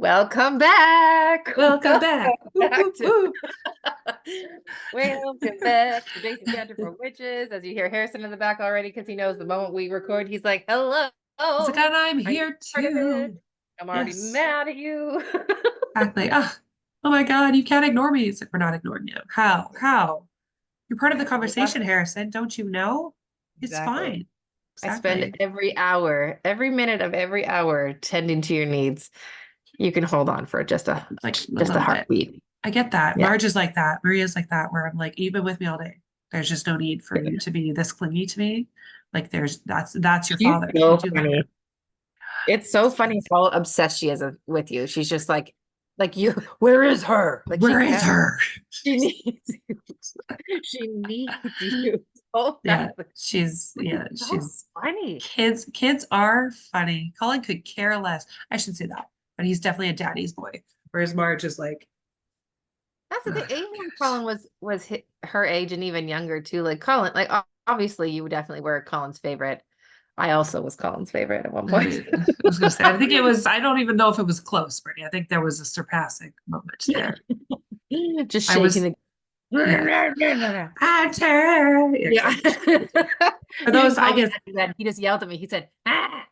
Welcome back. Welcome back. Welcome Whoop, back whoop, to whoop. Welcome back to Basic Banter for Witches. As you hear Harrison in the back already, because he knows the moment we record, he's like, "Hello, It's like, are and I'm you here part of it? too. I'm already Yes, mad at you." exactly. Oh my God, you can't ignore me. It's like, we're not ignoring you. How? How? You're part of the Yeah, we love conversation, it. Harrison. Don't you know? It's Exactly. fine. I spend Exactly. every hour, every minute of every hour tending to your needs. You can hold on for Like a just a little bit. heartbeat. I get that. Yeah. Marge is like that. Maria's like that, where I'm like, you've been with me all day. There's just no need for you to be this clingy to me. Like that's your She's father. You so do let funny. him. It's so So, funny how obsessed she is with you. She's just like you, where is her? Like she where is can't, her? she needs you. She needs you so Yeah, badly. yeah, So she's funny. kids are funny. Colin could care less. I should say that, but he's definitely a daddy's boy. Whereas Marge is like, That's the oh thing. Even when gosh. Colin was her age and even younger too. Like Colin, like obviously you definitely were Colin's favorite. I also was Colin's favorite at one point. I was gonna say, I think it was, I don't even know if it was close, Brittany. I think there was a surpassing moment there. Just I shaking was, the yeah. I turn. Yeah, yeah. exactly. For He those, didn't I call me guess, that. He just yelled at me. He said, "Ah."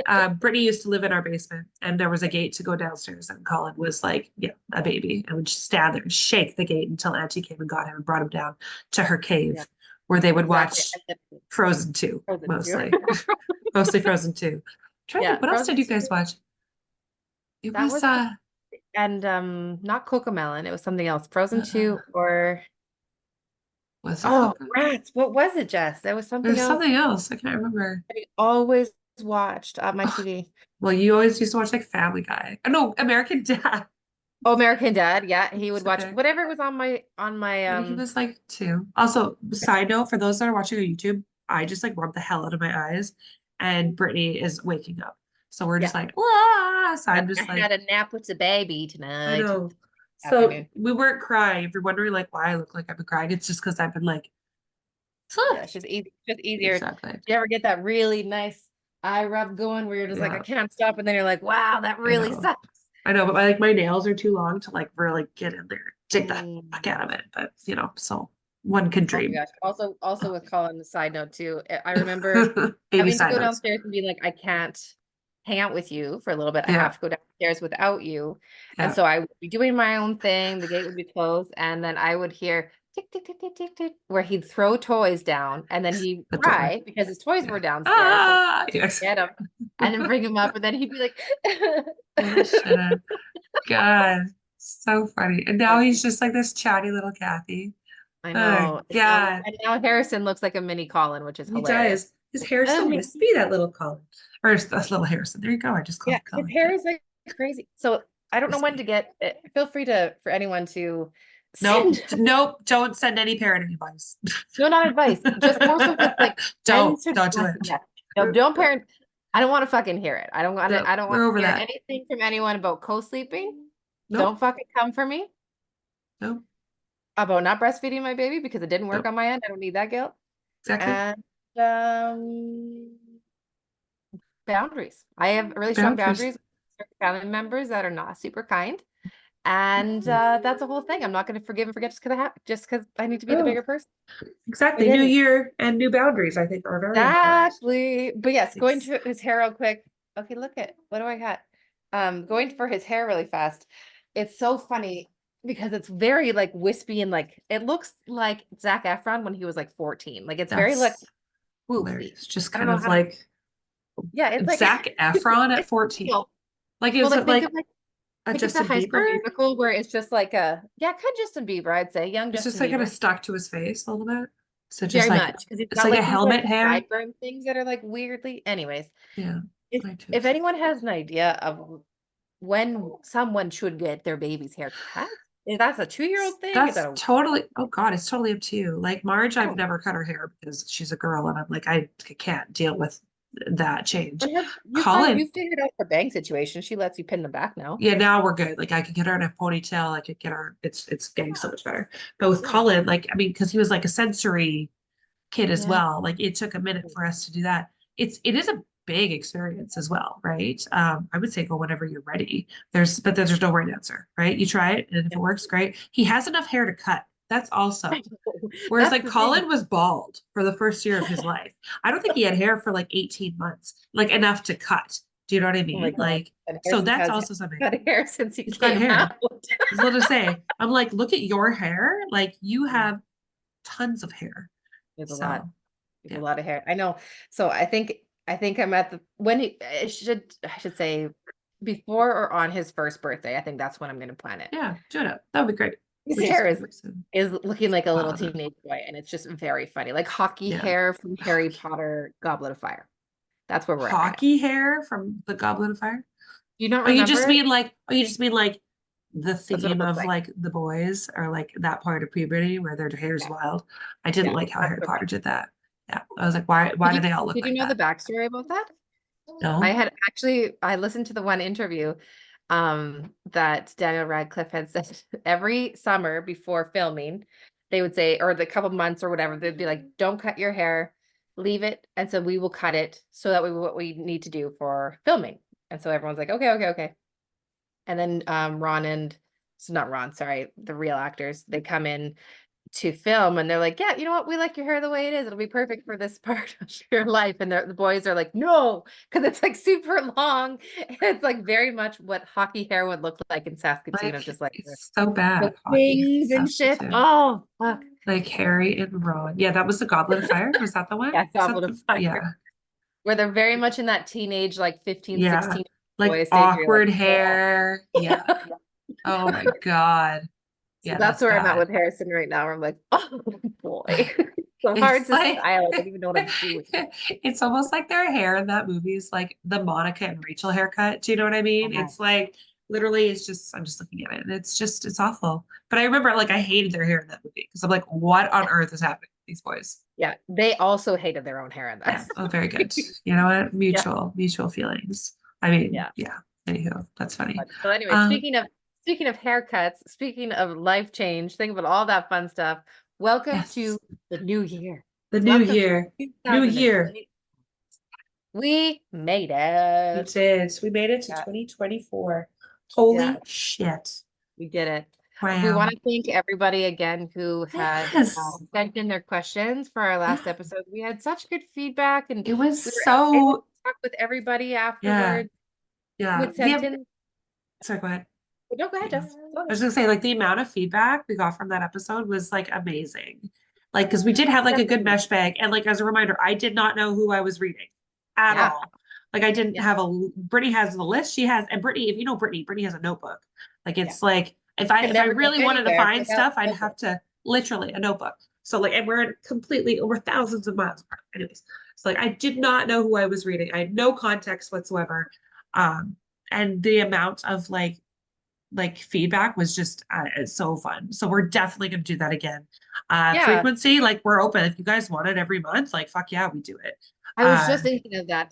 ah, Brittany used to live in our basement, and there was a gate to go downstairs. And Colin was like, yeah, a baby, and would just stand there and shake the gate until Auntie came and got him and brought him down to her Yeah, cave, where they would exactly. watch And then Frozen 2, Frozen too. mostly, mostly Frozen 2. Trying to think, Yeah, what else did Frozen you 2. guys watch? It That was was and not Cocomelon. It was something else. Frozen uh 2 or was it oh, Coco? rats. What was it, Jess? There was something There's else something else. I can't remember. that he always watched on my Oh, TV. well, you always used to watch like Family Guy. Oh, no, American Dad. Oh, American Dad. Yeah, he would So watch there. whatever was on my And he was like 2. Also, side note for those that are watching on YouTube, I just like rub the hell out of my eyes, and Brittany is waking up. So we're just yeah. like, ah. So I'm I just had like, a nap with the baby I tonight know. So afternoon. we weren't crying. If you're wondering like why I look like I've been crying, it's just because I've been like, Yeah, huh. it's just easy, just easier. Do Exactly. you ever get that really nice eye rub going where you're just like, I Yeah, can't stop, and then you're like, wow, that I really know. sucks. I know, but my nails are too long to like really get in there, dig the fuck Mm. out of it. But so one can Oh my dream. gosh. Also with Colin, a side note too. I remember Baby having to side go notes. downstairs and be like, I can't hang out with you for a little bit. I Yeah, have to go downstairs without you. And yeah. so I would be doing my own thing. The gate would be closed, and then I would hear tick, tick, tick, tick, tick, tick, where he'd throw toys down, and then he'd The door. cry because his toys Yeah. were downstairs. So Ah, yes. get him and then bring him up, and then he'd be like, Little shit. God, so funny. And now he's just like this chatty little Kathy. I Oh know. God, And now Harrison looks like a mini Colin, which is he hilarious. does. His hair's so Um, wispy, that little Colin. Or that's little Harrison. There you go. I just Yeah, called his Colin. hair Yeah, is like crazy. So I don't know when to wispy. get it. Feel free to for anyone to Nope, send nope. Don't send any parent advice. no, not advice, just more so just like when to Don't do it. yeah. No, don't parent. I don't want to fucking hear it. No, I don't want we're to over hear that. anything from anyone about co-sleeping. Don't Nope, fucking come for me nope. about not breastfeeding my baby because it didn't work Nope. on my end. I don't need that guilt. Exactly. And boundaries. I have really strong Boundaries. boundaries with certain family members that are not super kind. And that's a whole thing. I'm not going to forgive and forget just because I need to be the Oh, bigger person. We exactly. New didn't. year and new boundaries, I think, are very important. Exactly. But yes, going Thanks. to his hair real quick. Okay, look at what do I got? Going for his hair really fast. It's so funny because it's very like wispy and like it looks like Zac Efron when he was like 14. Like it's very like That's poofy. hilarious. Just I don't kind know of how to, like yeah, it's like Zac Efron at it's 14. well, Like, well, is like it think of like like a think of the Justin High School Bieber? Musical where it's just like a yeah, kind of Justin Bieber, I'd say, young It's just Justin like kind Bieber. of stuck to his face a little bit. So just Very like much because he's it's got like a like these like helmet hair. sideburn things that are like weirdly. Anyways, Yeah, if I too. if anyone has an idea of when someone should get their baby's hair cut, if that's a 2-year-old thing, is that That's a totally, oh God, it's totally up to you. Like Marge, I I've don't know. never cut her hair because she's a girl and I'm like, I can't deal with that change. But you Colin, figured out her bang situation. She lets you pin them back now. yeah, now we're good. Like I could get her in a ponytail. I could get her, it's getting so Yeah, much better. But with yeah, Colin, like, I mean, because he was like a sensory kid as yeah. well. Like it took a minute for us to do that. It is a big experience as well, right? I would say go whenever you're ready. But there's no right answer, right? You try it, and if it works, great. He has enough hair to cut. That's also. Whereas That's like the thing. Colin was bald for the first year of his life. I don't think he had hair for like 18 months, like enough to cut. Do you know what I Oh my mean? God. Like, And so Harrison that's has also something. got hair since he He's got came hair. out. I was about to say, I'm like, look at your hair. Like you have tons of hair. There's a lot. So There's a yeah. lot of hair. I know. So I think I'm at the when he I should say before or on his first birthday. I think that's when I'm gonna plan it. Yeah, do it up. That would be great. His Which is hair pretty soon. is looking like a little Father. teenage boy, and it's just very funny. Like hockey Yeah. hair from Harry Potter Goblet of Fire. That's where we're at right now. Hockey hair from the Goblet of Fire. Do you not Oh, you just remember? mean like, oh, you just mean like the That's what it theme looks of like. like the boys or like that part of puberty where their hair's Yeah, wild. I didn't yeah. like how That's Harry what Potter did that. Yeah. I was like, why Did do you they all look did you like know the that? backstory about that? No. I listened to the one interview that Daniel Radcliffe had said every summer before filming, they would say, or the couple months or whatever, they'd be like, don't cut your hair, leave it. And so we will cut it so that we what we need to do for filming. And so everyone's like, okay, okay, okay. And then Ron and so not Ron, sorry, the real actors, they come in to film and they're like, yeah, you know what? We like your hair the way it is. It'll be perfect for this part of your life. And the boys are like, no, because it's like super long. And it's like very much what hockey hair would look like in Saskatoon of Like just like it's so the bad. Hockey wings and shit. Saskatoon. Oh, fuck. Like Harry and Ron. Yeah, that was the Goblet of Fire. Was that the one? Yeah, Is that Goblet of yeah. Fire. Where they're very much in that teenage, like 15, Yeah. 16 Like boy stage. Where you're like, awkward oh. hair. Yeah. Oh my God. So Yeah, that's that's where I'm at bad. with Harrison right now. Where I'm like, oh boy. So hard It's to like style. I don't even know what I'm doing. it's almost like their hair in that movie is like the Monica and Rachel haircut. Do you know what I mean? Yeah. It's like literally it's just I'm just looking at it and it's awful. But I remember like I hated their hair in that movie because I'm like, what on earth is happening with these boys? Yeah, they also hated their own hair in Yeah. that. Oh, very good. You know what? Yeah, Mutual feelings. I mean, yeah. yeah. Anywho, that's funny. So anyway, Um, speaking of haircuts, speaking of life change, think about all that fun stuff. Welcome yes. to the new year. The new Welcome to year. New year. 2020. We made We it. did. We made it to Yeah, 2024. yeah, Holy shit. we did it. We want Wow. to thank everybody again who had Yes. sent in their questions for our last Yeah. episode. We had such good feedback, and It was we were able to so, talk with everybody yeah. afterwards who Yeah. had sent in. Sorry, go ahead. No, go ahead, Jess. Go I was ahead. gonna say, like, the amount of feedback we got from that episode was like amazing. Like, because we did have like a good Definitely. mesh bag. And like as a reminder, I did not know who I was reading at Yeah, all. Like I didn't yeah, have Brittany has the list. She has, and Brittany, if you know Brittany has a notebook. Like yeah. it's like Could if I never go really wanted to anywhere find without stuff, I'd notebook. have to literally a notebook. So like, and we're completely over thousands of miles apart. Anyways, so like I did not know who I was reading. I had no context whatsoever. And the amount of like feedback was just it's so fun. So we're definitely going to do that again. Yeah, Frequency, like we're open. If you guys want it every month, like fuck yeah, we do it. I was Uh, just thinking of that.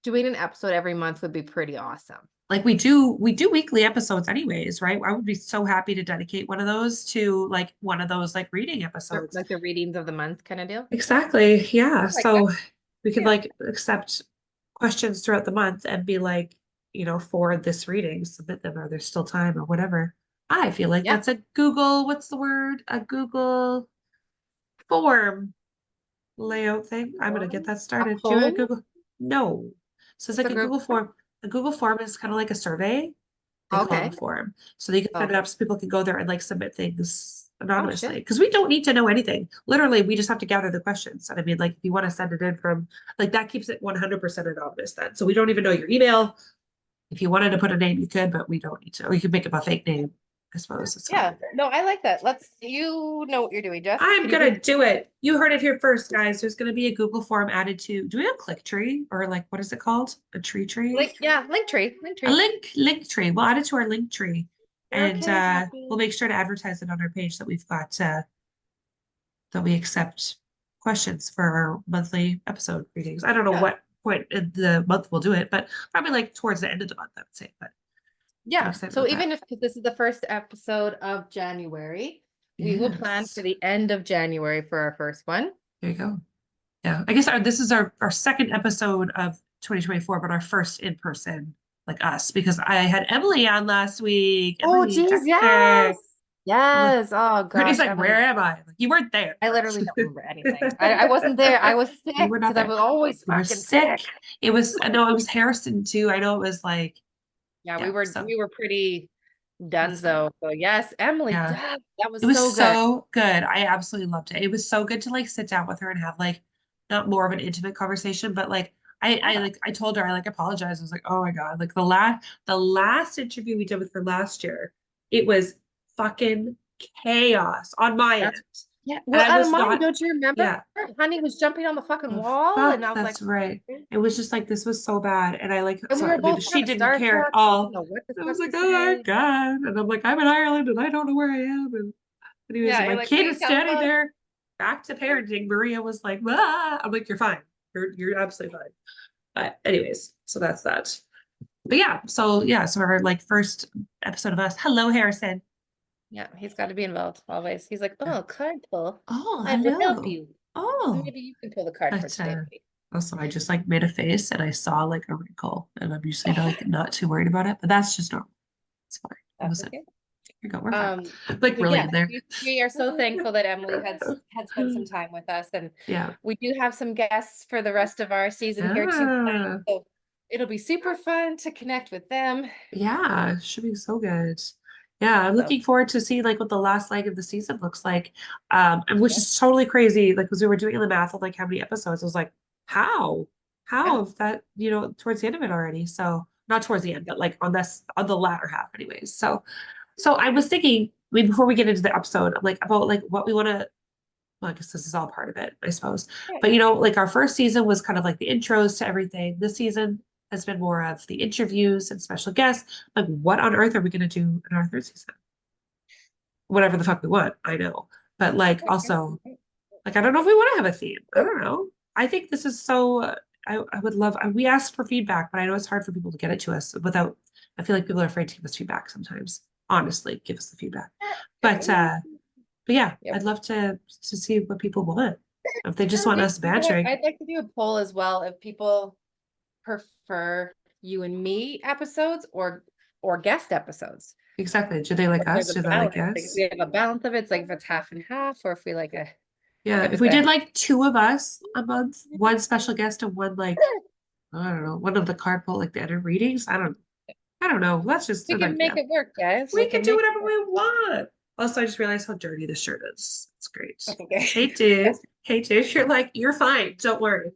Doing an episode every month would be pretty awesome. like we do weekly episodes anyways, right? I would be so happy to dedicate one of those to like one of those like reading episodes. Like the readings of the month kind of deal. Exactly. Yeah. I like that. So we could Yeah. like accept questions throughout the month and be like, for this reading, submit them or there's still time or whatever. I feel like Yeah. that's a Google, what's the word? A Google form layout thing. I'm gonna get that A started. Do you have a poll? Google? No. So it's What's like a a group? Google form. A Google form is kind of like a survey. They call it Okay. a form. So you can send it Okay. up so people can go there and like submit things Oh anonymously. shit. Because we don't need to know anything. Literally, we just have to gather the questions. And I mean, like if you want to send it in from like that keeps it 100% anonymous then. So we don't even know your email. If you wanted to put a name, you could, but we don't need to. Or you could make up a fake name, I suppose. It's Yeah. fine. No, I like that. You know what you're doing, Jess. I'm Can you gonna please do it. You heard it here first, guys. There's gonna be a Google form added to. Do we have Clicktree or like what is it called? A tree tree? link? Yeah, link tree. Link A tree. link tree. We'll add it to our link tree, and Okay, we'll happy. make sure to advertise it on our page that we've got that we accept questions for our monthly episode readings. I don't know Yeah. what point in the month we'll do it, but probably like towards the end of the month, I would say. But I'm Yeah. excited So about even that. if this is the first episode of January, we will plan Yes. for the end of January for our first one. There you go. Yeah, I guess this is our second episode of 2024, but our first in person, like us, because I had Emily on last week. Oh, Emily geez, Dexter. yes. Yes. Oh, Brittany's gosh, like, Emily. where am I? Like, you weren't there. I literally don't remember anything. I wasn't there. I was sick You were not because I there. was always You were fucking sick. sick. It was, no, it was Harrison too. I know it was like, Yeah, yeah, so we were pretty it was fun. donezo. So yes, Emily, Yeah. that It was was so good. so good. I absolutely loved it. It was so good to like sit down with her and have like not more of an intimate conversation, but like I like I told her I like apologized. I was like, oh my God, like the last interview we did with her last year, it was fucking chaos on my end. That's yeah. And Well, I out of was mine, not, don't you remember? yeah. Honey was jumping on the fucking Oh wall, and fuck, I was like, that's right. It was just like this was so bad. And I like and we sorry, were I mean both she kind of didn't care at starstruck, so we didn't all. know what the I fuck was to like, oh my say. God. And I'm like, I'm in Ireland and I don't know where I am. And anyways, Yeah, and you're my like, kid please is help standing us. there. Back to parenting. Maria was like, ah. I'm like, you're fine. You're absolutely fine. But anyways, so that's that. But so our like first episode of us. Hello, Harrison. Yeah, he's got to be involved always. He's like, oh, card pull. Oh, I will help hello. you. Oh, Maybe you can pull the card for but today, buddy. also I just like made a face and I saw like a wrinkle and I'm usually like not too worried about it, but that's just normal. It's fine. It That's wasn't. okay. Here we go. We're fine. Um, Like but really yes, in there. we are so thankful that Emily had spent some time with us, and Yeah. we do have some guests for the rest of our season here too. Ah. So it'll be super fun to connect with them. Yeah, should be so good. Yeah, I'm So looking forward to seeing like what the last leg of the season looks like. And which yeah, is totally crazy. Like, because we were doing the math of like how many episodes, I was like, how? yeah, How is that, towards the end of it already? So not towards the end, yeah. but like on the latter half, anyways. So I was thinking, I mean, before we get into the episode, I'm like about like what we want to, well, I guess this is all part of it, I suppose. Yeah. But like our first season was kind of like the intros to everything. This season has been more of the interviews and special guests. Like, what on earth are we gonna do in our third season? Whatever the fuck we want, I know. But like also, like I don't know if we want to have a theme. I don't know. I think this is so I would love we asked for feedback, but I know it's hard for people to get it to us without I feel like people are afraid to give us feedback sometimes. Honestly, give us the feedback. But yeah, Yep. I'd love to see what people want. If they just want us bantering. I'd like to do a poll as well if people prefer you and me episodes or guest episodes. Exactly. Do they like If there's us? a Do they like balance, like if us? we have a balance of it, it's like if it's half and half, or if we like a Yeah. if If it's we a did like two of us a month, one special guest and one like, I don't know, one of the card pull like the other readings. I don't know. That's just we an can make idea. it work, guys. We We can can do make it whatever work. we want. Also, I just realized how dirty this shirt is. It's great. That's okay. Hey dude. Hey dude. You're like, you're fine. Don't worry.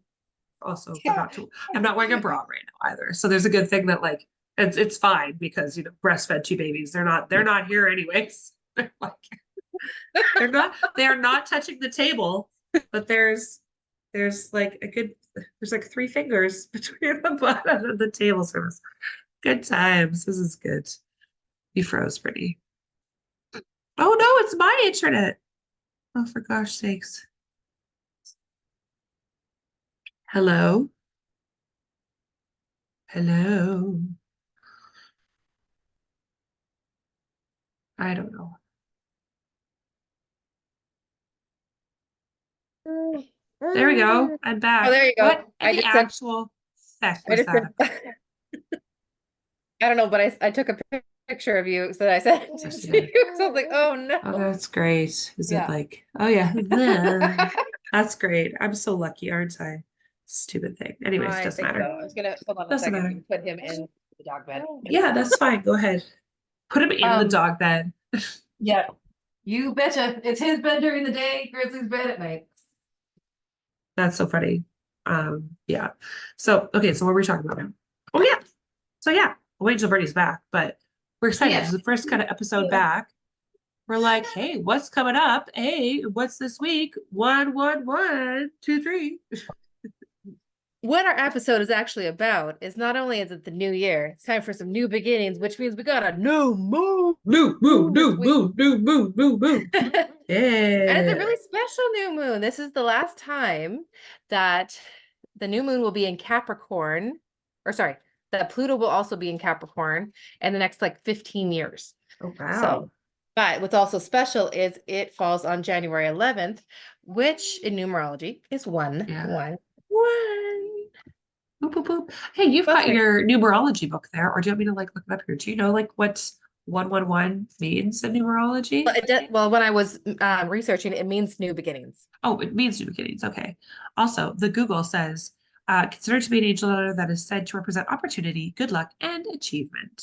Also forgot to I'm not wearing a bra right now either. So there's a good thing that like it's fine because breastfed two babies. They're not here anyways. They're like they're not touching the table, but there's like there's like three fingers between the bottom of the table service. Good times. This is good. You froze pretty. Oh no, it's my internet. Oh, for gosh sakes. Hello. Hello. I don't know. There we go. I'm back. Oh, there you go. What in I the just said actual feck I was just said that? I don't know, but I took a picture of you, so I sent it Yes, to you did. you. So I was like, oh Oh, no. that's great. Is it Yeah. like, oh yeah, then. That's great. I'm so lucky, aren't I? Stupid thing. Anyways, I doesn't think so. matter. I was gonna hold on a Doesn't second matter. and put him in the dog bed. Yeah, that's fine. Go ahead. Put him in the dog bed. Yeah. You betcha. It's his bed during the day, Grizzly's bed at night. That's so funny. Yeah. So, okay, so what were we talking about now? Oh yeah. So yeah, I'll wait until Bernie's back, but we're excited. Yeah. This is the first kind of episode back. We're like, hey, what's coming up? Hey, what's this week? 1, 2, 3. What our episode is actually about is not only is it the new year, it's time for some new beginnings, which means we got a new moon. Moo, moo, this moo, week. moo, moo, moo, moo, moo. And it's a Yeah. really special new moon. This is the last time that the new moon will be in Capricorn, or sorry, that Pluto will also be in Capricorn in the next like 15 years. Oh, wow. So, but what's also special is it falls on January 11th, which in numerology is 1, Yeah. 1, 1. Boop, boop, boop. Hey, you've That's got nice. your numerology book there, or do you want me to like look it up here? Do you know like what 111 means in numerology? Well, when I was researching, it means new beginnings. Oh, it means new beginnings. Okay. Also, the Google says, considered to be an angel letter that is said to represent opportunity, good luck, and achievement.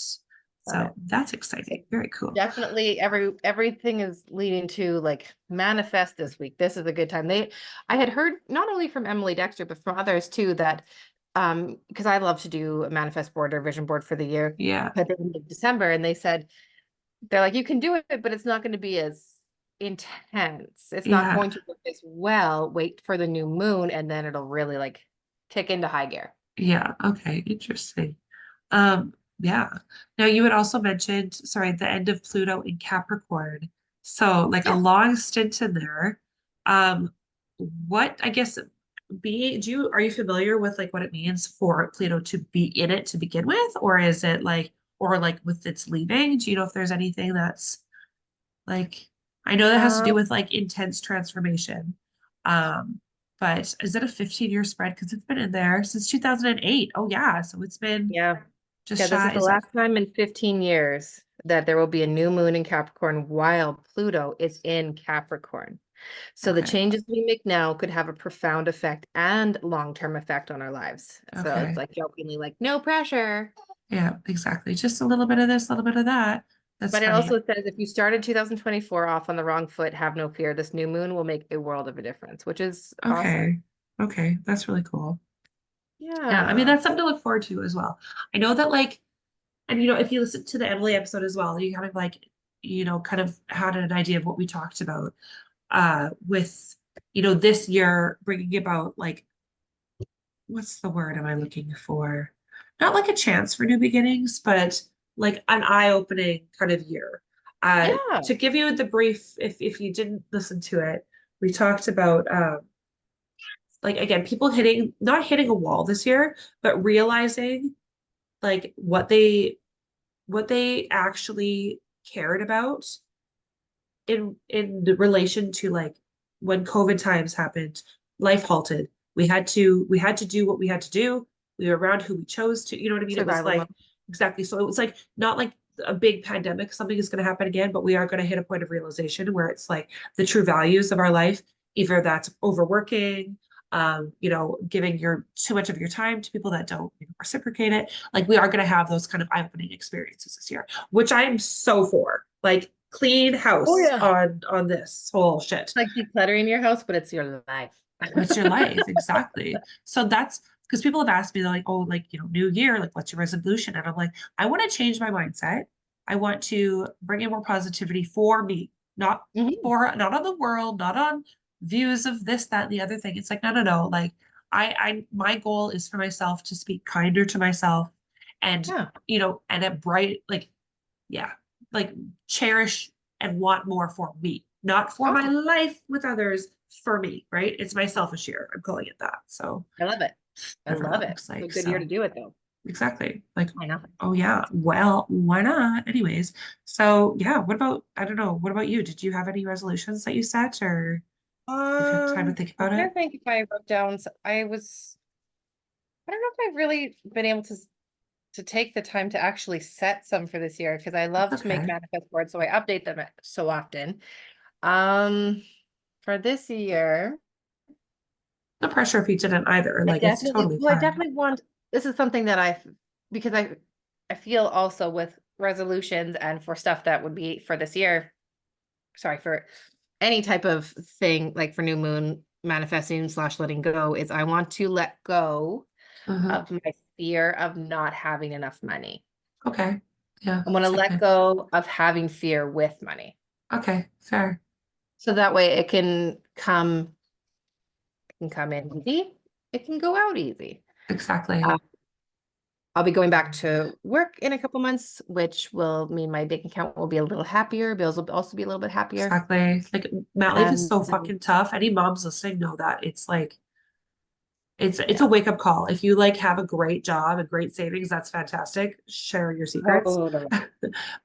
Love So it. that's So exciting. Very cool. definitely everything is leading to like manifest this week. This is a good time. I had heard not only from Emily Dexter, but from others too, that because I love to do a manifest board or vision board for the year Yeah. at the end of December, and they said they're like, you can do it, but it's not going to be as intense. It's not Yeah. going to work as well. Wait for the new moon, and then it'll really like kick into high gear. Yeah. Okay. Interesting. Yeah. Now you had also mentioned, sorry, the end of Pluto in Capricorn. So like a Yeah. long stint in there. Um, what I guess are you familiar with like what it means for Pluto to be in it to begin with? Or is it like, or like with its leaving? Do you know if there's anything that's like, I know that has to do Um, with like intense transformation. Um, but is it a 15-year spread? Because it's been in there since 2008. Oh yeah. So it's been yeah. just Yeah, this is shy. the Is it? last time in 15 years that there will be a new moon in Capricorn while Pluto is in Capricorn. So the Okay. changes we make now could have a profound effect and long-term effect on our lives. So it's Okay. like jokingly like no pressure. Yeah, exactly. Just a little bit of this, a little bit of that. That's But it funny. also says if you started 2024 off on the wrong foot, have no fear. This new moon will make a world of a difference, which is awesome. Okay. Okay. That's really cool. Yeah. I mean, Yeah. that's something to look forward to as well. I know that like, and you know, if you listen to the Emily episode as well, you kind of like, kind of had an idea of what we talked about with, this year bringing about like, what's the word am I looking for? Not like a chance for new beginnings, but like an eye-opening kind of year. Yeah. To give you the brief, if you didn't listen to it, we talked about like again, people not hitting a wall this year, but realizing like what they actually cared about in the relation to like when COVID times happened, life halted. We had to do what we had to do. We were around who we chose to, you know what I mean? It was Survival mode. like exactly. So it was like not like a big pandemic, something is going to happen again, but we are going to hit a point of realization where it's like the true values of our life, either that's overworking, giving your too much of your time to people that don't reciprocate it. Like we are going to have those kind of eye-opening experiences this year, which I am so for. Like clean Oh house yeah. on this whole shit. Like decluttering your house, but it's your life. What's your life? Exactly. So that's because people have asked me, they're like, oh, like, new year, like, what's your resolution? And I'm like, I want to change my mindset. I want to bring in more positivity for me, not Mhm. not on the world, not on views of this, that, and the other thing. It's like, no, no, no. Like, my goal is for myself to speak kinder to myself and, Yeah. and a bright, like, yeah, like cherish and want more for me, not for my Awesome. life with others, for me, right? It's my selfish year. I'm calling it that. So I love it. I whatever love that it. looks It's a like. good year to So do it though. exactly. Like, Why not? oh yeah, well, why not? Anyways, so yeah, I don't know, what about you? Did you have any resolutions that you set or you've had time to think I'm about trying it? to think if I wrote down. I don't know if I've really been able to take the time to actually set some for this year because I love That's to make okay. manifest boards, so I update them so often. Um, for this year, No pressure if you didn't either. Like it's totally I fine. definitely want. This is something that because I feel also with resolutions and for stuff that would be for this year. Sorry, for any type of thing like for new moon manifesting slash letting go is I want to let go Uh-huh. of my fear of not having enough money. Okay. Yeah, I want to it's let okay. go of having fear with money. Okay, fair. So that way it can come in easy. It can go out easy. Exactly. Uh, I'll be going back to work in a couple months, which will mean my bank account will be a little happier. Bills will also be a little bit happier. Exactly. Like mat leave is And so fucking tough. Any moms listening know that. It's like it's a yeah, wake up call. If you like have a great job and great savings, that's fantastic. Share your secrets. totally.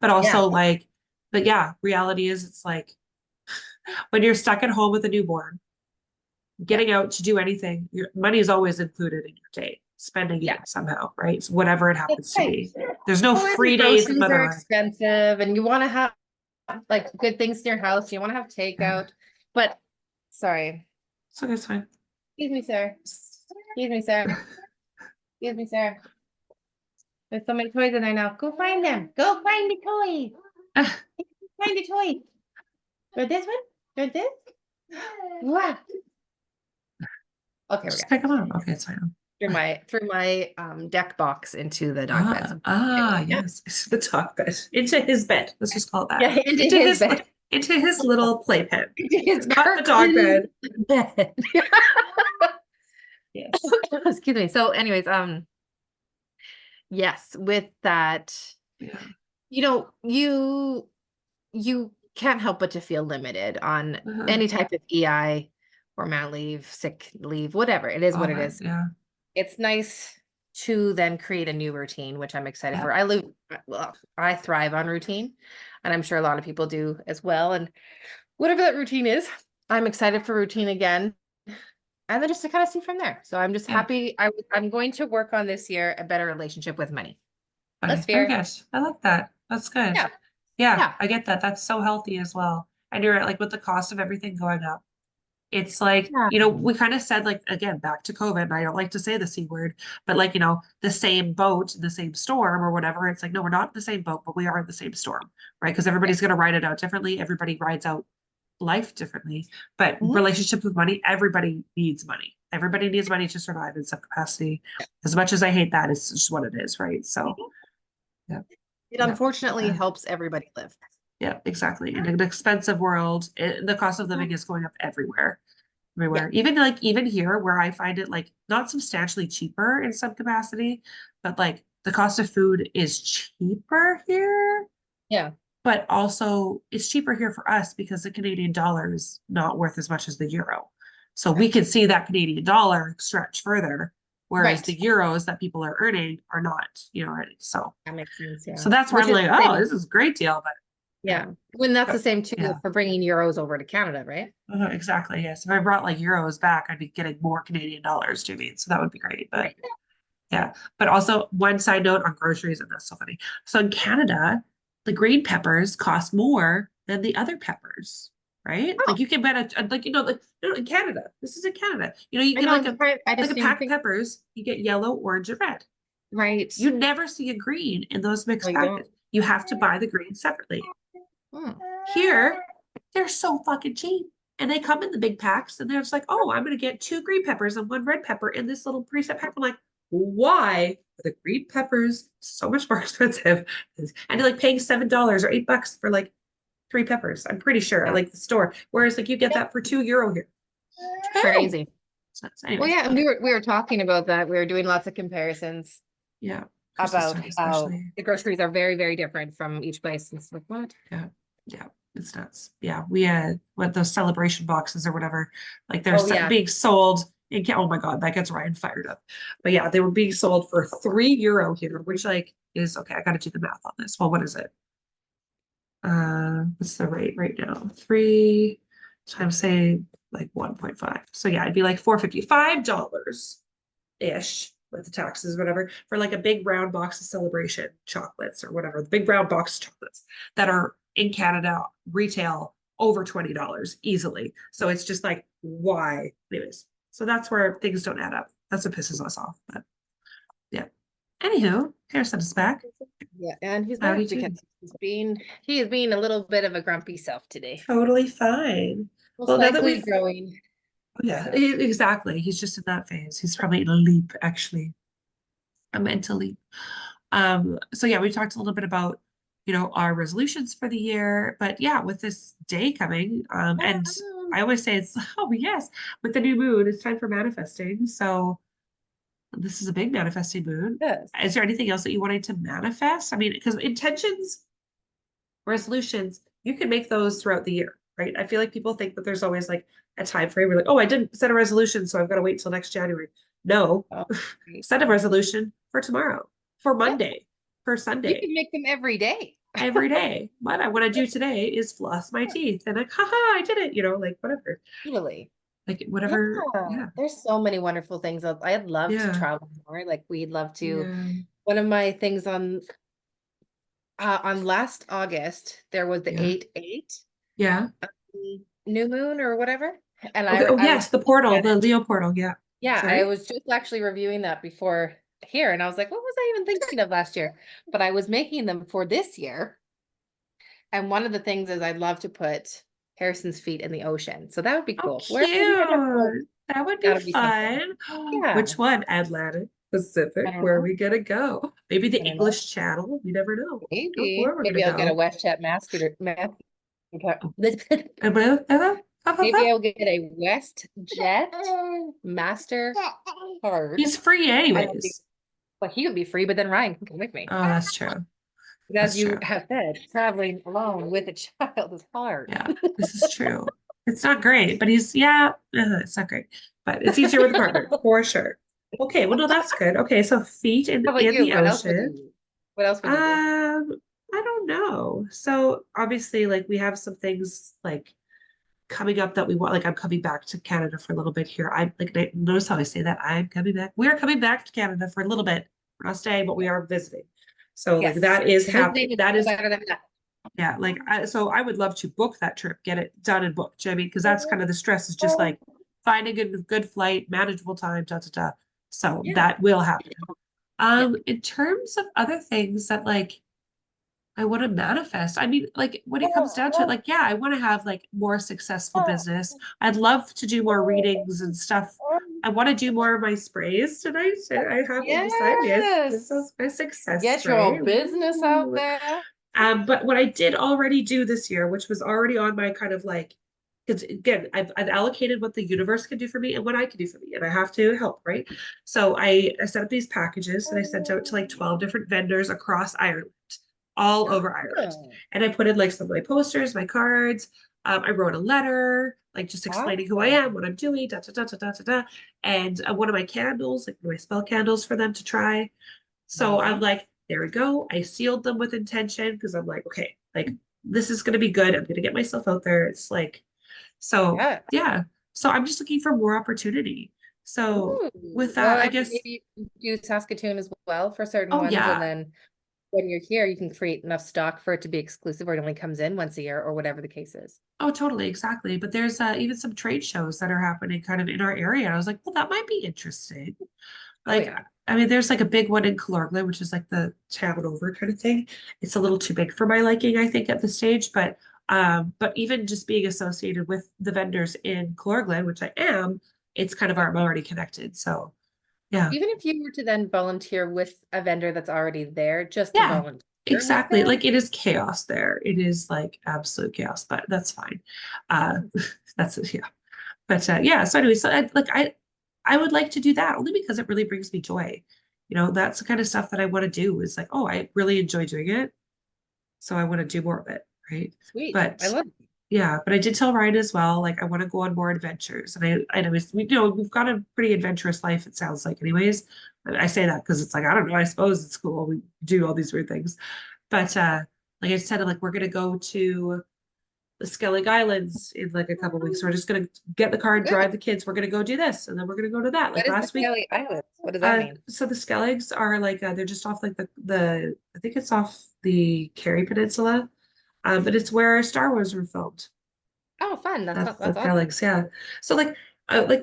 But also Yeah. like, but yeah, reality is it's like when you're stuck at home with a newborn, Yeah. getting out to do anything, your money is always included in your day. spending Yeah. it somehow, right? So whatever it That's happens to right. be. There's no Well, and free the days in groceries are Motherland. expensive and you want to have like good things in your house. You want to have Yeah. takeout. But sorry. So it's fine. Excuse me, sir. Excuse me, sir. Excuse me, sir. There's so many toys in there now. Go find them. Go find the toys. Find the toys. Or this one? Or this? Wow. Okay, we're Just good. pick them up. Okay, it's fine. Through my deck box into the dog bed. Yeah. Yes. It's the dog bed. Into his bed. Let's just call it that. Yeah, into his bed. Into his little playpen. Into his Not the dog bed. bed. Yes. Excuse me. So, anyways, yes, with that, Yeah. you can't help but to feel limited on Uh-huh. any type of EI or mat leave, sick leave, whatever. It is All what it that, is. yeah. It's nice to then create a new routine, which I'm excited Yeah. for. I thrive on routine, and I'm sure a lot of people do as well. And whatever that routine is, I'm excited for routine again. And then just to kind of see from there. So I'm just Yeah. happy. I'm going to work on this year a better relationship with money. Okay, Less very fear. good. I like that. That's good. Yeah. Yeah, Yeah. I get that. That's so healthy as well. And you're right, like with the cost of everything going up, it's like, Yeah. we kind of said, like, again, back to COVID, and I don't like to say the C word, but like, the same boat, the same storm or whatever. It's like, no, we're not in the same boat, but we are in the same storm, right? Because everybody's going to ride it out differently. Everybody rides out life differently. But Mhm. relationships with money, everybody needs money. Everybody needs money to survive in some capacity. As much as I hate that, it's just what it is, right? So, yeah. It Yeah. unfortunately Yeah. helps everybody live. Yeah, exactly. In an expensive world, the cost of living is going up everywhere. Even here where I find it like not substantially cheaper in some capacity, but like the cost of food is cheaper here, Yeah. but also it's cheaper here for us because the Canadian dollar is not worth as much as the euro. So we Right. can see that Canadian dollar stretch further, whereas Right. the euros that people are earning are not, already. So That makes sense. Yeah. that's where Which I'm is like, the oh, same. this is a great deal, but Yeah. When that's the same too yeah. for bringing euros over to Canada, right? Exactly. Yes. If I brought like euros back, I'd be getting more Canadian dollars, do you mean? So that would be great. But Right. yeah. But also one side note on groceries, and that's so funny. So in Canada, the green peppers cost more than the other peppers, right? Oh. Like you can get like, no, in Canada. This is in Canada. You I get know. like I just a didn't pack of think. peppers, you get yellow, orange, and red. Right. You never see a green in those No, mixed you don't. packets. You have to buy the green separately. Hmm. Here, they're so fucking cheap. And they come in the big packs, and they're just like, oh, I'm gonna get 2 green peppers and 1 red pepper in this little preset pack. I'm like, why are the green peppers so much more expensive? And you're like paying $7 or $8 for like 3 peppers. I'm pretty sure at like the store. Whereas like you get that for €2 here. Crazy. So, Well, anyways, yeah, and we were talking about that. We were doing lots of comparisons yeah. Christmas about time how especially. the groceries are very, very different from each place. And it's like, what? Yeah. Yeah. It's nuts. Yeah. We had what those celebration boxes or whatever, like they're Oh, yeah. being sold in, oh my God, that gets Ryan fired up. But yeah, they were being sold for €3 here, which like is okay. I got to do the math on this. Well, what is it? What's the rate right now? 3 times say like 1.5. So yeah, it'd be like $455 ish with the taxes, whatever, for like a big round box of celebration chocolates or whatever, the big round box of chocolates that are in Canada retail over $20 easily. So it's just like, why? Anyways, so that's where things don't add up. That's what pisses us off. But yeah. Anywho, Harris sent us back. Yeah, and he's Howdy back too. because he is being a little bit of a grumpy self today. Totally fine. Most Well, now that likely we've growing. yeah, exactly. He's just in that phase. He's probably in a leap, actually, a mental leap. So yeah, we talked a little bit about, our resolutions for the year, but yeah, with this day coming, and I always say it's, oh yes, with the new moon, it's time for manifesting. So this is a big manifesting moon. Yes. Is there anything else that you wanted to manifest? I mean, because intentions, resolutions, you can make those throughout the year, right? I feel like people think that there's always like a time frame. We're like, oh, I didn't set a resolution, so I've got to wait till next January. No, Oh, great. set a resolution for tomorrow, for Yeah. Monday, for You Sunday, can make them every day. every day. What I want to do today is floss my teeth, and like, haha, I did it. Like whatever. Totally. like whatever. Yeah, Yeah, there's so many wonderful things. I'd love to yeah, travel more. Like we'd love to. yeah, One of my things on last August, there was the yeah, 8/8 yeah. new moon or whatever. And Okay. Oh, I was yes, the portal, yeah, the Leo portal. Yeah. I Sorry. was just actually reviewing that before here, and I was like, what was I even thinking of last year? But I was making them for this year. And one of the things is I'd love to put Harrison's feet in the ocean. So that would be Oh, cool. Wherever we end up going, cute. That would be that'll be something. fun. Yeah. Which one? Atlantic, I Pacific? don't Where are know. we gonna go? Maybe the I don't know. English Channel. We never know. Don't know Maybe. where we're gonna Maybe I'll get a go. WestJet master. Oh, Maybe I'll get a WestJet Master card. he's free And it'll be, anyways. well, he would be free, but then Ryan can come with me. Oh, that's true. But as That's you true. have said, traveling alone with a child is hard. Yeah, this is true. It's not great, but yeah, it's not great, but it's easier with a partner for sure. Okay, well, no, that's good. Okay, so feet How about in you? the What else would ocean. you? What else would you do? I don't know. So obviously, like we have some things like coming up that we want. Like I'm coming back to Canada for a little bit here. I'm like, notice how I say that? I'm coming back. We are coming back to Canada for a little bit. We're not staying, but we are visiting. So like Yes, that is happening. visiting is That still is better than that. yeah, like so I would love to book that trip, get it done and booked. I mean, because that's kind of the stress is just like finding a good flight, manageable time, da da da. So Yeah. that will happen. Yeah. In terms of other things that like I want to manifest, I mean, like when it comes down to it, like yeah, I want to have like more successful business. I'd love to do more readings and stuff. I want to do more of my sprays tonight. I have one beside me. This Yes. is my success Get your spray. own business out Ooh. there. But what I did already do this year, which was already on my kind of like, because again, I've allocated what the universe can do for me and what I can do for me, and I have to help, right? So I set up these packages and I sent out to like 12 different vendors across Ireland, all over Ireland. Oh, And I put in like some of my posters, my cards. I wrote a letter, like just explaining who I awesome. am, what I'm doing, da da da da da da da. And one of my candles, like one of my spell candles for them to try. So I'm Amazing. like, there we go. I sealed them with intention because I'm like, okay, like this is going to be good. I'm going to get myself out there. It's like, so Yeah. yeah. So I'm just looking for more opportunity. So Ooh. with that, Well, I and guess, maybe you can do Saskatoon as well for certain oh ones, and yeah. then when you're here, you can create enough stock for it to be exclusive, or it only comes in once a year, or whatever the case is. Oh, totally, exactly. But there's even some trade shows that are happening kind of in our area. And I was like, well, that might be interesting. Oh Like, yeah. I mean, there's like a big one in Killarney, which is like the town over kind of thing. It's a little too big for my liking, I think, at this stage. But even just being associated with the vendors in Killarney, which I am, it's kind of Yeah. I'm already connected. So yeah. Even if you were to then volunteer with a vendor that's already there, just to Yeah, volunteer with exactly. them. Like it is chaos there. It is like absolute chaos, but that's fine. Uh that's yeah. But yeah, so anyway, so I would like to do that only because it really brings me joy. You know, that's the kind of stuff that I want to do is like, oh, I really enjoy doing it. So I want to do more of it, right? Sweet. I But love it. yeah, but I did tell Ryan as well, like I want to go on more adventures. And I know we you know we've got a pretty adventurous life, it sounds like anyways. I say that because it's like, I don't know, I suppose it's cool. We do all these weird things. But like I said, like we're gonna go to the Skellig Islands in like a couple weeks. We're just gonna get the car, Good. drive the kids. We're gonna go do this, and then we're gonna go to that. Like What is the last week, Skelly Islands? What does that mean? so the Skelligs are like they're just off like the I think it's off the Kerry Peninsula, but it's where Star Wars were filmed. Oh, fun. That's the That's awesome. Skelligs, yeah. So like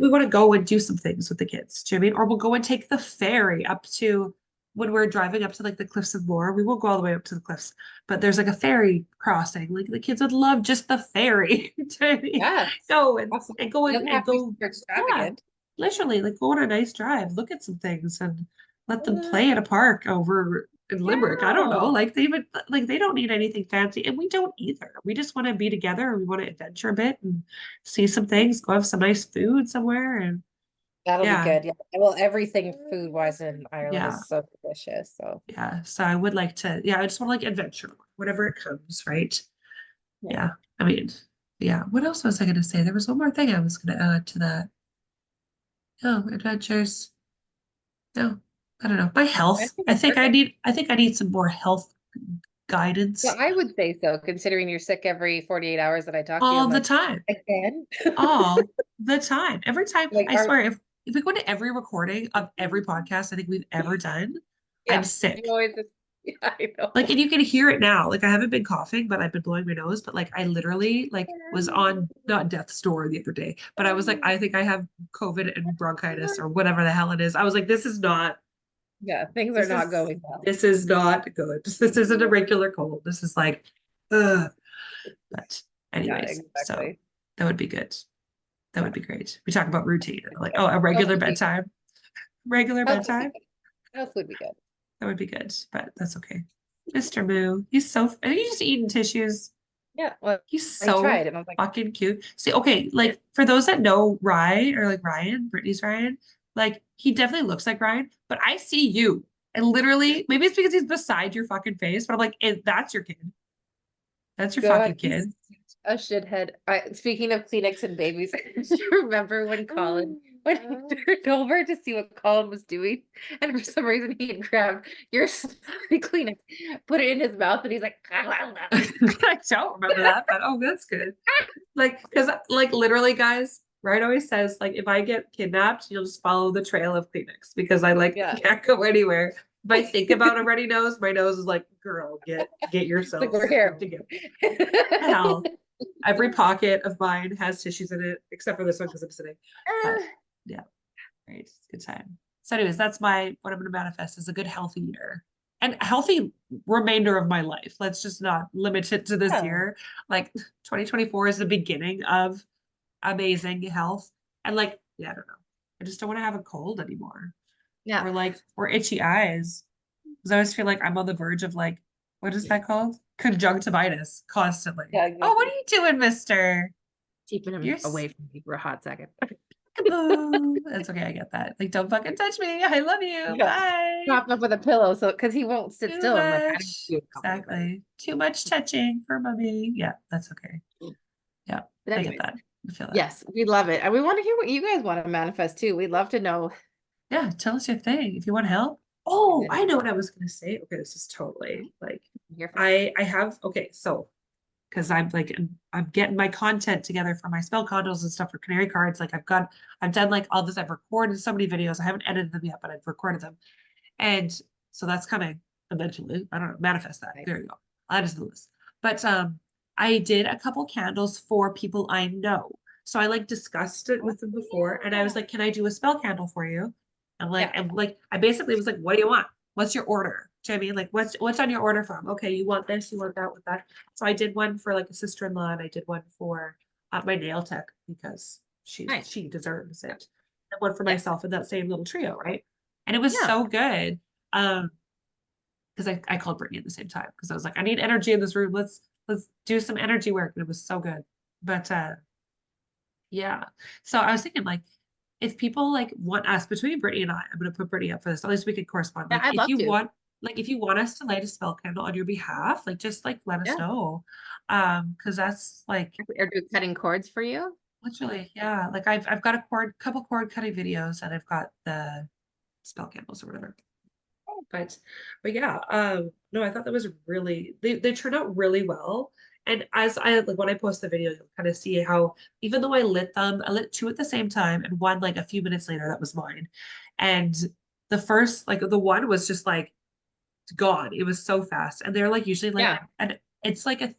we want to go and do some things with the kids. Do you know what I mean? Or we'll go and take the ferry up to when we're driving up to like the Cliffs of Moher. We won't go all the way up to the cliffs, but there's like a ferry crossing. Like the kids would love just the ferry. Do you know what I mean? Yes. Go Awesome. and go It and, doesn't and have to be go, super yeah, extravagant. literally like go on a nice drive, look at some things and let them play at a park over in Limerick. I don't know. Yeah. Like they would like they don't need anything fancy and we don't either. We just want to be together and we want to adventure a bit and see some things, go have some nice food somewhere and That'll be yeah, good. Yeah. Well, everything food wise in Ireland yeah, is so delicious. So yeah. So I would like to, yeah, I just want to like adventure, whatever it comes, right? yeah. Yeah. I mean, yeah. What else was I gonna say? There was one more thing I was gonna add to that. No, adventures. No, I don't know. My I health. think that's perfect. I think I need some more health Well, guidance I would say so, considering you're sick every 48 hours that I talk to you. all I'm the like, time. again. All. the time. Every time, Like I our swear, if we go to every recording of every podcast I think we've ever done, I'm yeah, sick. you always just yeah, I Like, know. and you can hear it now. Like, I haven't been coughing, but I've been blowing my nose. But like, I literally like was on not death's door the other day, but I was like, I think I have COVID and bronchitis or whatever the hell it is. I was like, Yeah, things are this not is, going well. this is not good. This isn't a regular cold. This is like, ugh. But Yeah, anyways, so exactly. that would be good. That Yeah. would be great. We talk about routine, like, oh, a regular bedtime, regular Health would be bedtime. good. Health would be good. That would be good, but that's okay. Mr. Moo, he's so, and he's just eating tissues. Yeah, well, He's he so tried, and I was like, fucking cute. See, okay, like for those that know Ryan or like Ryan, Brittany's Ryan, like he definitely looks like Ryan, but I see you. And literally, maybe it's because he's beside your fucking face, but I'm like, that's your kid. That's your fucking God, he's kid. such a shithead. Speaking of Kleenex and babies, do you remember when Colin when he turned over to see what Colin was doing, and for some reason he had grabbed your Kleenex, put it in his mouth, and he's like, I don't remember that, but oh, that's good. Like, because like literally, guys, Ryan always says, like, if I get kidnapped, you'll just follow the trail of Kleenex because I like yeah, can't go anywhere. If I think about a runny nose, my nose is like, girl, get it's like yourself we're here. together. Hell, every pocket of mine has tissues in it, except for this one because I'm sitting. But yeah, great. It's a good time. So, anyways, that's what I'm gonna manifest is a good healthy year. And a healthy remainder of my life. Let's just not limit it to this Yeah, year. Like 2024 is the beginning of amazing health. And like, yeah, I don't know. I just don't want to have a cold anymore. yeah, Or itchy eyes. Because I always feel like I'm on the verge of like, what is that called? Conjunctivitis constantly. yeah, Oh, what exactly. are you doing, mister? Keeping You're him away from me for a hot second. boo. That's okay, I get that. Like, don't fucking touch me. I love you. Yeah, Bye. prop him up with a pillow, so because he won't sit Too still. I'm like, I don't much. feel comfortable. Exactly. Too much touching for mommy. Yeah, that's okay. Yeah, But I get anyways, that. I feel that. yes, we love it. And we want to hear what you guys want to manifest too. We'd love to know. Yeah, tell us your thing if you want help. Oh, I know what I was gonna say. Okay, this is totally like Here for I have okay, so because I'm like I'm getting my content together for my spell condos and stuff for canary cards. Like I've done like all this, I've recorded so many videos. I haven't edited them yet, but I've recorded them. And so that's coming eventually. I don't know, manifest that. right. There you go. I'll add it to the list. But I did a couple candles for people I know. So I like discussed it with them before, and I was like, "Can I do a spell candle for you?" Yeah. And like, I basically was like, "What do you want? What's your order?" Do you know what I mean? Like, what's on your order from? Okay, you want this, you want that, with that. So I did one for like a sister-in-law, and I did one for my nail tech because Nice. she deserves it, and one for Yes. myself in that same little trio, right? And it was Yeah. so good. Because I called Brittany at the same time because I was like, I need energy in this room. Let's do some energy work. And it was so good. But yeah. So I was thinking like if people like want us between Brittany and I'm gonna put Brittany up for this, at least we could correspond. Yeah, Like I'd love to. if you want us to light a spell candle on your behalf, like just like let us Yeah. know. Because that's like Or do cutting cords for you. literally, yeah. Like I've got couple cord cutting videos and I've got the spell candles or whatever. But yeah, no, I thought that was really they turned out really well. And as I like when I post the video, you'll kind of see how even though I lit two at the same time and one like a few minutes later, that was mine. And the first, like the one was just like gone. It was so fast. And they're like usually like Yeah. and it's like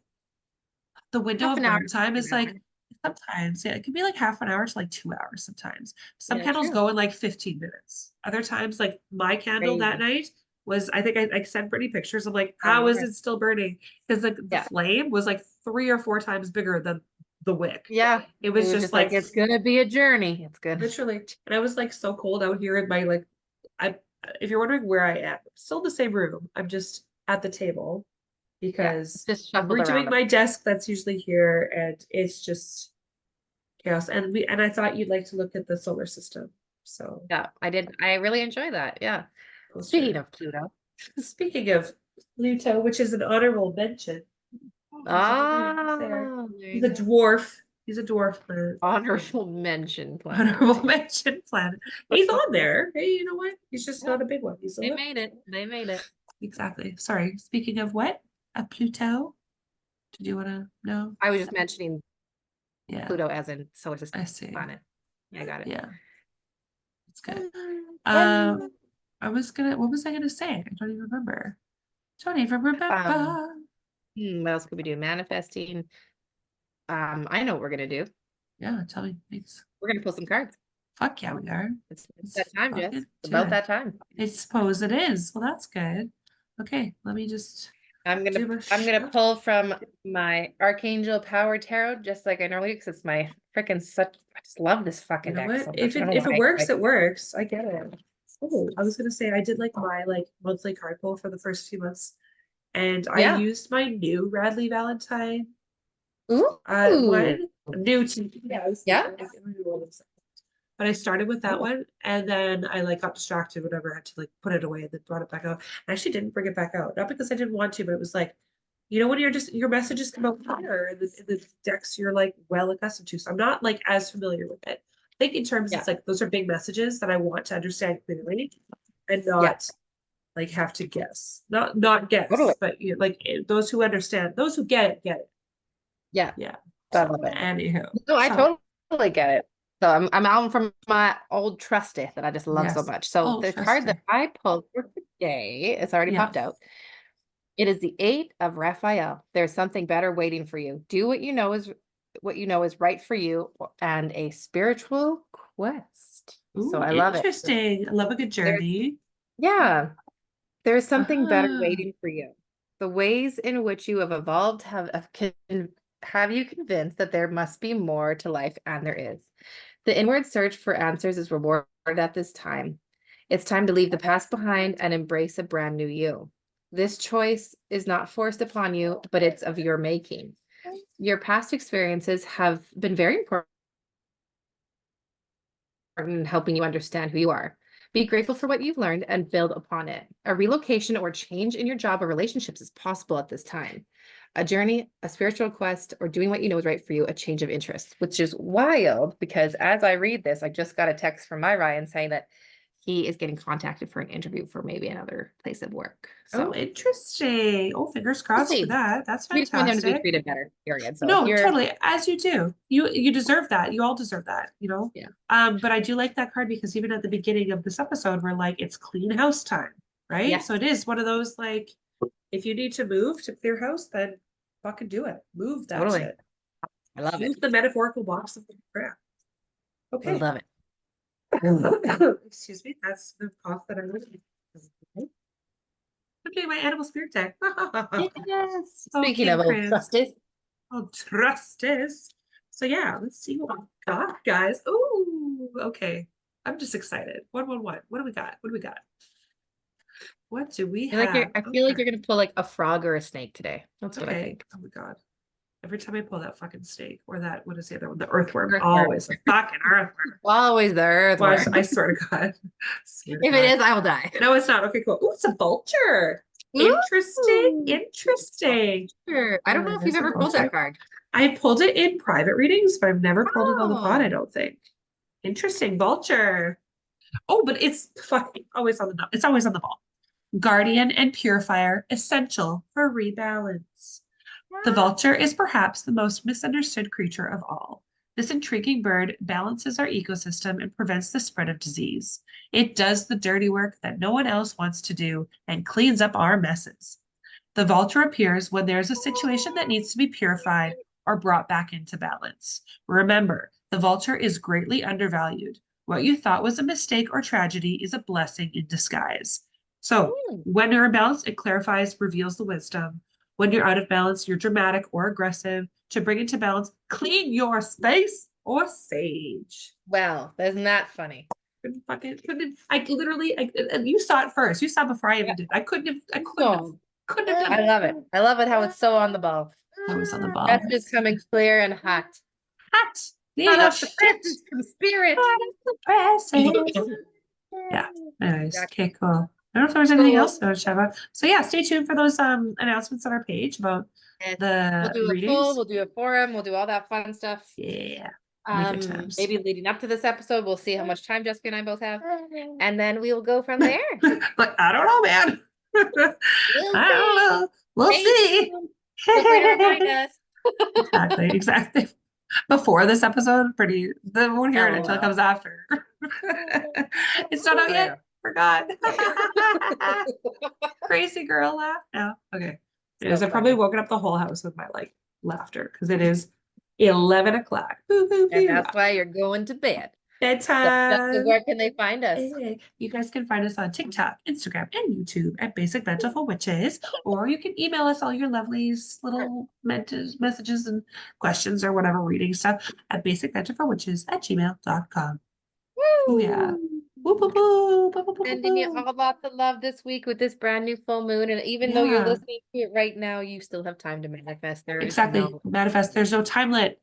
the window Half of an hour. burn time An is hour. like sometimes, yeah, it can be like half an hour to like 2 hours sometimes. Some Yeah, candles true. go in like 15 minutes. Other times, like my candle that Crazy. night was, I think I sent Brittany pictures of like, Yeah, how is okay. it still burning? Because like the Yeah. flame was like 3 or 4 times bigger than the wick. Yeah. It It was was just just like like it's gonna be a journey. It's gonna literally, and I was like so cold out here in my like, I, if you're wondering where I am, still in the same room. I'm just at the table yeah, because just I'm shuffled around redoing a my bit. desk that's usually here, and it's just chaos. And I thought you'd like to look at the solar system. So Yeah, I did. I really enjoy that. Yeah. Speaking poster. of Pluto. Speaking of Pluto, which is an honorable mention. Oh, there's a little moon there. Ah, there He's you a go. dwarf. He's a dwarf planet. Honorable mention planet. Honorable Nice. mention planet. He's on there. Hey, you know what? He's just Yeah, not a big one. He's a they little. made it. They made it. Exactly. Sorry. Speaking of what? A Pluto? Did you want to know? I was just mentioning Yeah, Pluto as in solar I system see. planet. I got it. Yeah, it's good. Um, What was I gonna say? I don't even remember. Don't even remember. what else could we do? Manifesting. I know what we're gonna do. Yeah, tell me, thanks. We're gonna pull some cards. Fuck yeah, we are. It's Let's that time, Jess. fucking It's do about it. that time. I suppose it is. Well, that's good. Okay, let me just I'm do gonna my pull from my Archangel Power Tarot, just like I normally do, because it's my freaking such. I just love this You fucking know deck what? so much. If I don't it know if it why. works, it works. I get it. Oh, I was gonna say I did like my monthly card pull for the first few months, and I Yeah. used my new Radley Valentine Ooh. one new to yeah. Yeah. But I started with that Oh. one, and then I got distracted, whatever, I had to put it away and then brought it back out. I actually didn't bring it back out, not because I didn't want to, but it was like, when you're just your messages come out clearer in the decks you're well accustomed to. So I'm not as familiar with it. I think in terms Yeah. it's those are big messages that I want to understand clearly and Yeah. not have to guess. Not guess, Totally. but those who understand, those who get it. Yeah. Yeah. I love it. Anywho. No, I So totally get it. So I'm out from my old trusty that I just love so yes. much. So Oh, the card that trusty. I pulled for today, it's already Yeah. popped out. It is the Eight of Raphael. There's something better waiting for you. Do what you know is right for you and a spiritual quest. So Ooh, I love it. interesting. I love a good There's journey. yeah, there's something better Ah, waiting for you. The ways in which you have evolved have you convinced that there must be more to life, and there is. The inward search for answers is rewarded at this time. It's time to leave the past behind and embrace a brand new you. This choice is not forced upon you, but it's of your making. Your past experiences have been very important in helping you understand who you are. Be grateful for what you've learned and build upon it. A relocation or change in your job or relationships is possible at this time. A journey, a spiritual quest, or doing what you know is right for you, a change of interest, which is wild because as I read this, I just got a text from my Ryan saying that he is getting contacted for an interview for maybe another place of work. oh, So interesting. Oh, fingers we'll crossed for see. that. That's We just want him to be fantastic. treated better, period. So if No, you're, totally. As you do. You deserve that. You all deserve that. yeah, But I do like that card because even at the beginning of this episode, we're it's clean house time, right? So yes, it is one of those if you need to move to clear house, then fucking do it. Move that totally. shit. I love it. Move the metaphorical box of the crap. I Okay. love it. Excuse me, that's the cough that I'm living. Okay, my animal spirit deck. Yes. Oh, Speaking King of old Crib. trusted, Oh, Trustis. So yeah, let's see what we got, guys. Ooh, okay. I'm just excited. What? What do we got? What do we got? What do we have? I feel like Okay. you're gonna pull like a frog or a snake today. That's what I Okay. think. Oh my God. Every time I pull that fucking snake or that, what is the other one? The earthworm. Earthworm. Always a fucking earthworm. Always the Well, earthworm. I swear to God. Swear to If it God. is, I will die. No, it's not. Okay, cool. Ooh, it's a vulture. Interesting. Ooh. Interesting. Sure. I don't know if you've There's a ever pulled that vulture. card. I pulled it in private readings, but I've never pulled it on the pod, I Oh. don't think. Interesting. Vulture. Oh, but it's fucking always on it's always on the ball. Guardian and purifier, essential for rebalance. The vulture is perhaps the most misunderstood creature of all. This intriguing bird balances our ecosystem and prevents the spread of disease. It does the dirty work that no one else wants to do and cleans up our messes. The vulture appears when there's a situation that needs to be purified or brought back into balance. Remember, the vulture is greatly undervalued. What you thought was a mistake or tragedy is a blessing in disguise. So, Hmm. when you're in balance, it clarifies, reveals the wisdom. When you're out of balance, you're dramatic or aggressive. To bring it to balance, clean your space or sage. Well, isn't that funny? Couldn't I literally and you saw it first. You saw before I even Yeah. did. I So, couldn't have done I it. love it. I love it how it's so on the ball. Always on the ball. That's just coming clear and hot. Hot. Hot Yeah, off the shit. presses from spirit. Hot as the presses. Yeah. Anyways, Exactly. okay, cool. I don't know if there was anything So else to chat about. So yeah, stay tuned for those announcements on our page about yes, we'll the do a poll, readings. we'll do a forum, we'll do all that fun stuff. Yeah. Good times. Maybe leading up to this episode, we'll see how much time Jessica and I both have, and then we will go from there. But I don't know, man. We'll I don't see. know. We'll Stay see. tuned. Feel free to remind us. Exactly. before this episode, pretty, they won't hear it until it LOL. comes after. It's not out yet. Forgot. Crazy girl laugh now. Okay. Anyways, So I've probably funny. woken up the whole house with my like laughter because it is 11 o'clock. Boo, boo, And boo. that's why you're going to bed. So, Jessica, Bedtime. where can they find us? Hey, you guys can find us on TikTok, Instagram, and YouTube at Basic Mental for Witches, or you can email us all your lovely little messages and questions or whatever reading stuff at basicmentalforwitches@gmail.com. Oh yeah. Woo, boo, boo, boo, boo, boo, Sending you boo. all lots of love this week with this brand new full moon. And even though you're Yeah, listening to it right now, you still have time to manifest. There is exactly. no. Manifest. There's no time limit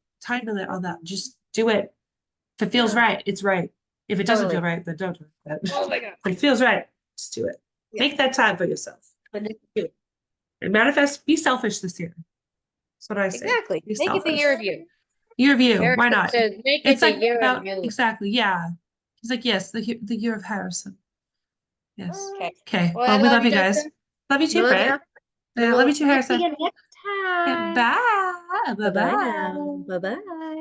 on that. Just do it. If it feels Yeah. right, it's right. If it doesn't feel Totally. right, then don't do it. Oh my God. If it feels right, just do it. Yeah. Make that time for yourself. But it's good. And manifest, be selfish this year. That's what I say. Exactly. Be Make it the selfish. year of you. Year of you. Eric Why not? says, make It's it the like year about of you. exactly, yeah. He's like, yes, the year of Harrison. Yes. Okay. Okay. Well, Well, I we love love you, you guys. Jessica. Love you too, Love Fred. ya. Yeah, love you too, We'll see Harrison. you next Okay, time. bye. Bye-bye now. Bye-bye. Bye-bye.